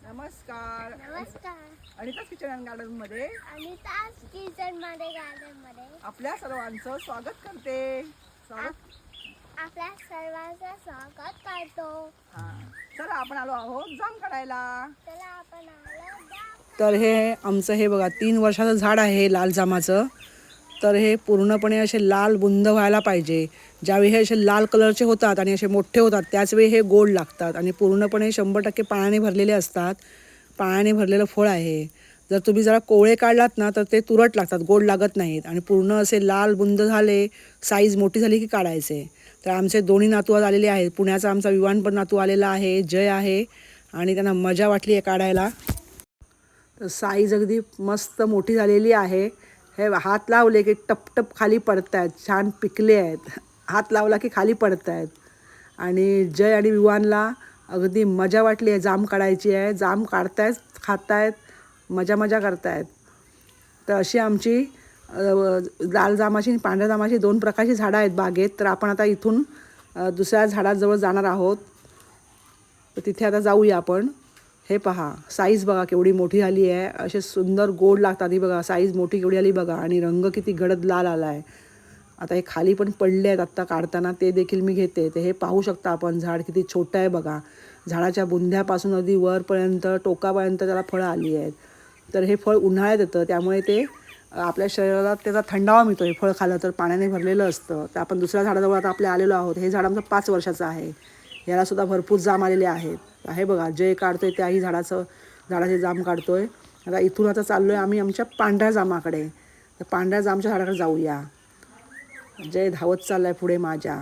नमस्कार. अनिताच kitchen and garden मध्ये आपल्या सर्वांचं स्वागत करते. आपल्या सर्वांचं स्वागत करतो. चला आपण आलो आहोत जाम काढायला. तर हे आमचं हे बघा 3 वर्षाचं झाड आहे लाल जामाचं. तर हे पूर्णपणे असे लाल बुंद व्हायला पाहिजे. ज्यावेळी हे असे लाल कलरचे होतात आणि असे मोठे होतात त्याचवेळी हे गोड लागतात आणि पूर्णपणे 100% पाण्याने भरलेले असतात. पाण्याने भरलेलं फळ आहे. जर तुम्ही जरा कोवळे काढलात ना तर ते तुरट लागतात, गोड लागत नाहीत. आणि पूर्ण असे लाल बुंद झाले, साईज मोठी झाली की काढायचे. तर आमचे दोन्ही नातू आज आलेले आहेत. पुण्याचा आमचा विवान पण नातू आलेला आहे, जय आहे. आणि त्यांना मजा वाटली आहे काढायला. तर साईज अगदी मस्त मोठी झालेली आहे. हे हात लावले की टपटप खाली पडत आहेत, छान पिकले आहेत. हात लावला की खाली पडत आहेत. आणि जय आणि विवानला अगदी मजा वाटली आहे, जाम काढायची आहे. जाम काढतायत, खातायत, मजा करतायत. तर अशी आमची लाल जामाची आणि पांढऱ्या जामाची 2 प्रकारची झाडं आहेत बागेत. तर आपण आता इथून दुसऱ्या झाडाजवळ जाणार आहोत. तर तिथे आता जाऊया आपण. हे पहा, साईज बघा केवढी मोठी झाली आहे. असे सुंदर गोड लागतात. ही बघा साईज मोठी केवढी आली बघा. आणि रंग किती गडद लाल आला आहे. आता हे खाली पण पडले आहेत आत्ता काढताना, ते देखील मी घेते. ते हे पाहू शकता आपण, झाड किती छोटं आहे बघा. झाडाच्या बुंध्यापासून अगदी वरपर्यंत टोकापर्यंत त्याला फळं आली आहेत. तर हे फळ उन्हाळ्यात येतं, त्यामुळे ते आपल्या शरीराला त्याचा थंडावा मिळतो. हे फळ खाल्लं तर पाण्याने भरलेलं असतं. तर आपण दुसऱ्या झाडाजवळ आता आपल्या आलेलो आहोत. हे झाड आमचं 5 वर्षाचं आहे. यालासुद्धा भरपूर जाम आलेले आहेत. हे बघा, जय काढतोय त्याही झाडाचे जाम काढतोय. आता इथून आता चाललो आहे आम्ही आमच्या पांढऱ्या जामाकडे. तर पांढऱ्या जामच्या झाडाकडे जाऊया. जय धावत चाललाय पुढे माझ्या.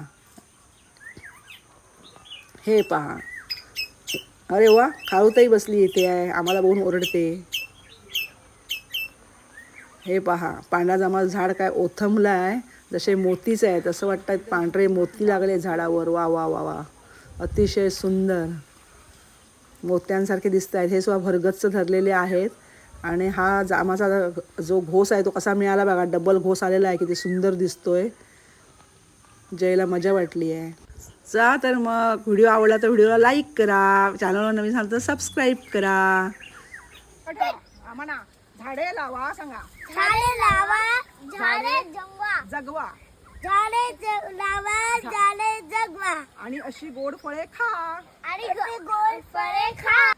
हे पहा, अरे वा, खारुताई बसली इथे आहे, आम्हाला बघून ओरडते. हे पहा, पांढऱ्या जामाचं झाड काय ओथंबलं आहे, जसे मोतीच आहे तसं वाटतात. पांढरे मोती लागले झाडावर. वा वा वा वा, अतिशय सुंदर मोत्यांसारखे दिसत आहेत. हे सुद्धा भरगच्च धरलेले आहेत. आणि हा जामाचा जो घोस आहे तो कसा मिळाला बघा, डबल घोस आलेला आहे, किती सुंदर दिसतोय. जयला मजा वाटली आहे. चला तर मग व्हिडिओ आवडला तर व्हिडिओला लाईक करा, चॅनलवर नवीन झालं तर सबस्क्राईब करा. आम्हाला झाडे लावा सांगा. झाडे लावा, झाडे जगवा. झाडे लावा, झाडे जगवा. आणि अशी गोड फळे खा. आणि गोड फळे खा.